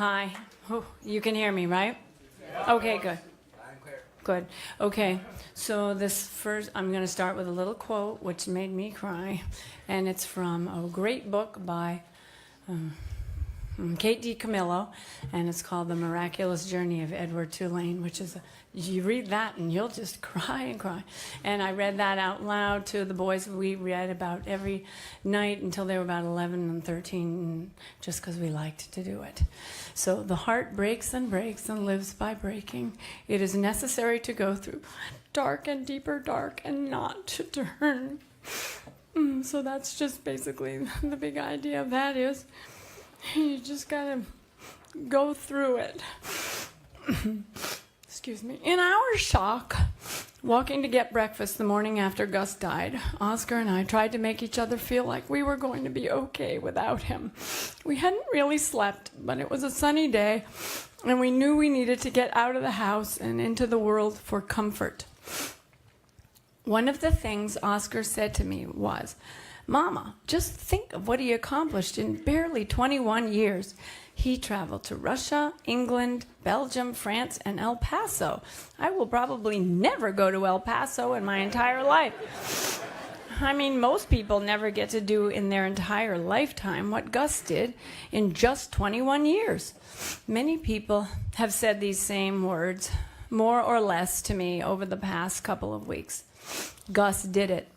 Hi. Oh, you can hear me, right? Okay, good. Good. Okay, so this first, I'm going to start with a little quote which made me cry, and it's from a great book by Kate DiCamillo, and it's called The Miraculous Journey of Edward Tulane, which is, you read that and you'll just cry and cry. And I read that out loud to the boys. We read about every night until they were about 11 and 13, just because we liked to do it. So the heart breaks and lives by breaking. It is necessary to go through dark and deeper dark and not to turn. So that's just basically the big idea of that is, you just gotta go through it. Excuse me. In our shock, walking to get breakfast the morning after Gus died, Oscar and I tried to make each other feel like we were going to be okay without him. We hadn't really slept, but it was a sunny day, and we knew we needed to get out of the house and into the world for comfort. One of the things Oscar said to me was, "Mama, just think of what he accomplished in barely 21 years. He traveled to Russia, England, Belgium, France, and El Paso. I will probably never go to El Paso in my entire life." I mean, most people never get to do in their entire lifetime what Gus did in just 21 years. Many people have said these same words, more or less, to me over the past couple of weeks. Gus did it.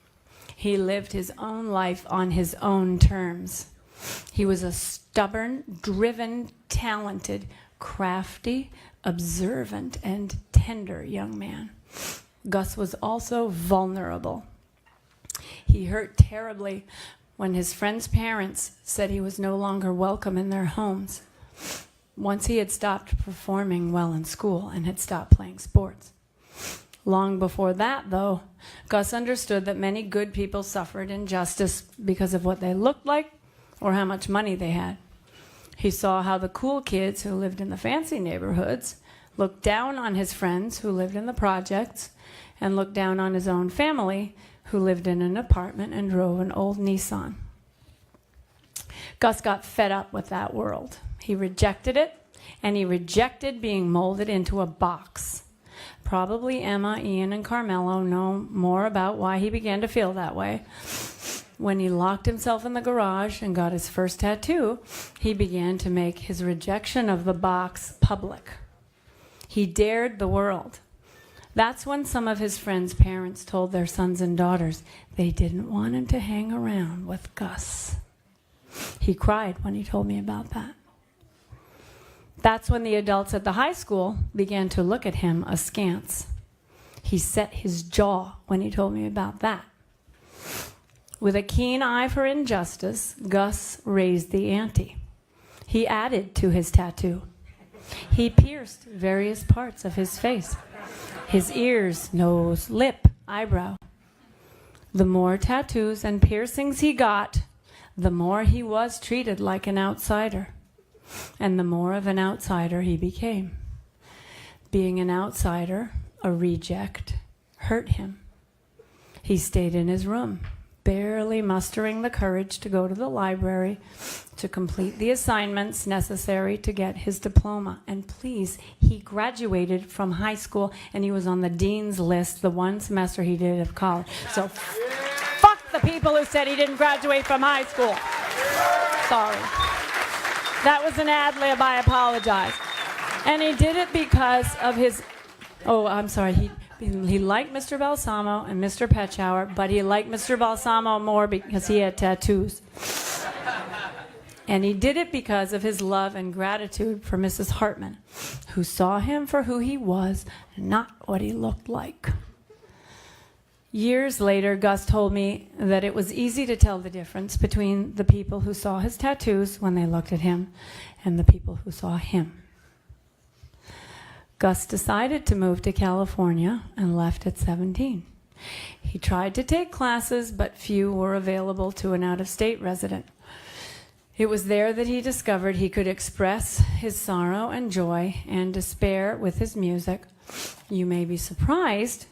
He lived his own life on his own terms. He was a stubborn, driven, talented, crafty, observant, and tender young man. Gus was also vulnerable. He hurt terribly when his friends' parents said he was no longer welcome in their homes, once he had stopped performing well in school and had stopped playing sports. Long before that, though, Gus understood that many good people suffered injustice because of what they looked like or how much money they had. He saw how the cool kids who lived in the fancy neighborhoods looked down on his friends who lived in the projects and looked down on his own family who lived in an apartment and drove an old Nissan. Gus got fed up with that world. He rejected it, and he rejected being molded into a box. Probably Emma, Ian, and Carmelo know more about why he began to feel that way. When he locked himself in the garage and got his first tattoo, he began to make his rejection of the box public. He dared the world. That's when some of his friends' parents told their sons and daughters they didn't want him to hang around with Gus. He cried when he told me about that. That's when the adults at the high school began to look at him askance. He set his jaw when he told me about that. With a keen eye for injustice, Gus raised the ante. He added to his tattoo. He pierced various parts of his face: his ears, nose, lip, eyebrow. The more tattoos and piercings he got, the more he was treated like an outsider. And the more of an outsider he became. Being an outsider, a reject, hurt him. He stayed in his room, barely mustering the courage to go to the library to complete the assignments necessary to get his diploma. And please, he graduated from high school, and he was on the dean's list the one semester he did of college. So fuck the people who said he didn't graduate from high school. Sorry. That was an ad-lib, I apologize. And he did it because of his, he liked Mr. Balsamo and Mr. Petschauer, but he liked Mr. Balsamo more because he had tattoos. And he did it because of his love and gratitude for Mrs. Hartman, who saw him for who he was, not what he looked like. Years later, Gus told me that it was easy to tell the difference between the people who saw his tattoos when they looked at him and the people who saw him. Gus decided to move to California and left at 17. He tried to take classes, but few were available to an out-of-state resident. It was there that he discovered he could express his sorrow and joy and despair with his music. You may be surprised.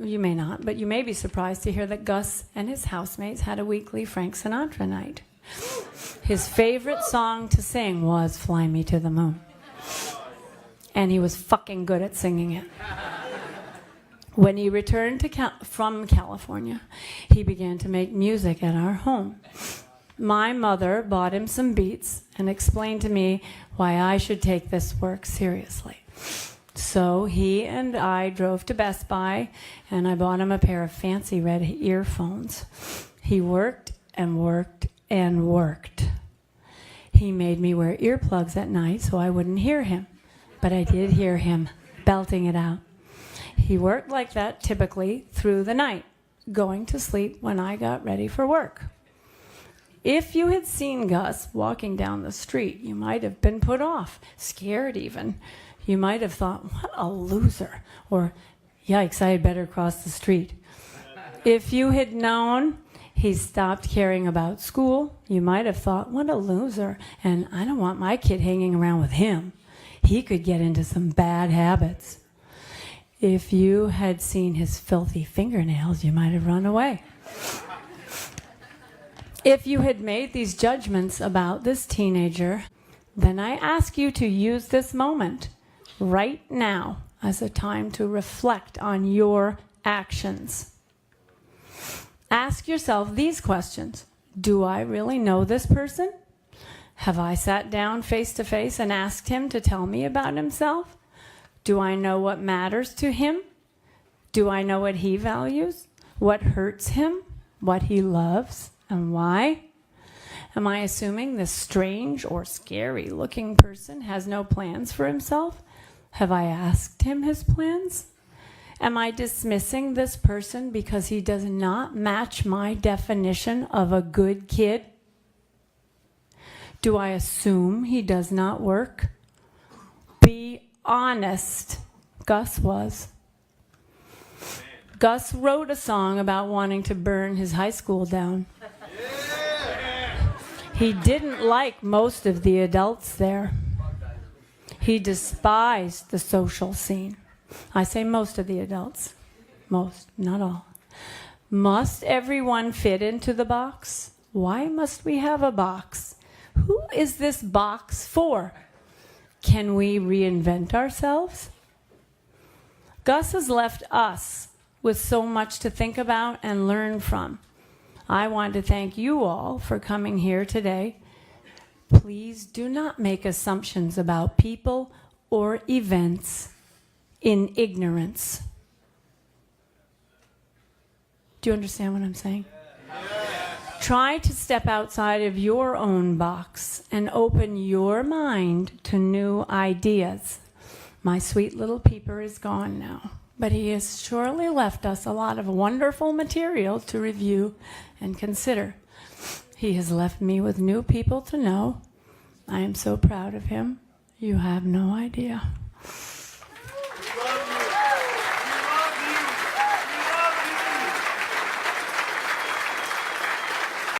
You may not, but you may be surprised to hear that Gus and his housemates had a weekly Frank Sinatra night. His favorite song to sing was Fly Me to the Moon. And he was fucking good at singing it. When he returned from California, he began to make music at our home. My mother bought him some beats and explained to me why I should take this work seriously. So he and I drove to Best Buy, and I bought him a pair of fancy red earphones. He worked and worked and worked. He made me wear earplugs at night so I wouldn't hear him, but I did hear him belting it out. He worked like that typically through the night, going to sleep when I got ready for work. If you had seen Gus walking down the street, you might have been put off, scared even. You might have thought, what a loser, or yikes, I had better cross the street. If you had known he stopped caring about school, you might have thought, what a loser, and I don't want my kid hanging around with him. He could get into some bad habits. If you had seen his filthy fingernails, you might have run away. If you had made these judgments about this teenager, then I ask you to use this moment right now as a time to reflect on your actions. Ask yourself these questions. Do I really know this person? Have I sat down face to face and asked him to tell me about himself? Do I know what matters to him? Do I know what he values? What hurts him? What he loves? And why? Am I assuming this strange or scary looking person has no plans for himself? Have I asked him his plans? Am I dismissing this person because he does not match my definition of a good kid? Do I assume he does not work? Be honest. Gus was. Gus wrote a song about wanting to burn his high school down. He didn't like most of the adults there. He despised the social scene. I say most of the adults. Most, not all. Must everyone fit into the box? Why must we have a box? Who is this box for? Can we reinvent ourselves? Gus has left us with so much to think about and learn from. I want to thank you all for coming here today. Please do not make assumptions about people or events in ignorance. Do you understand what I'm saying? Try to step outside of your own box and open your mind to new ideas. My sweet little peeper is gone now, but he has surely left us a lot of wonderful material to review and consider. He has left me with new people to know. I am so proud of him. You have no idea.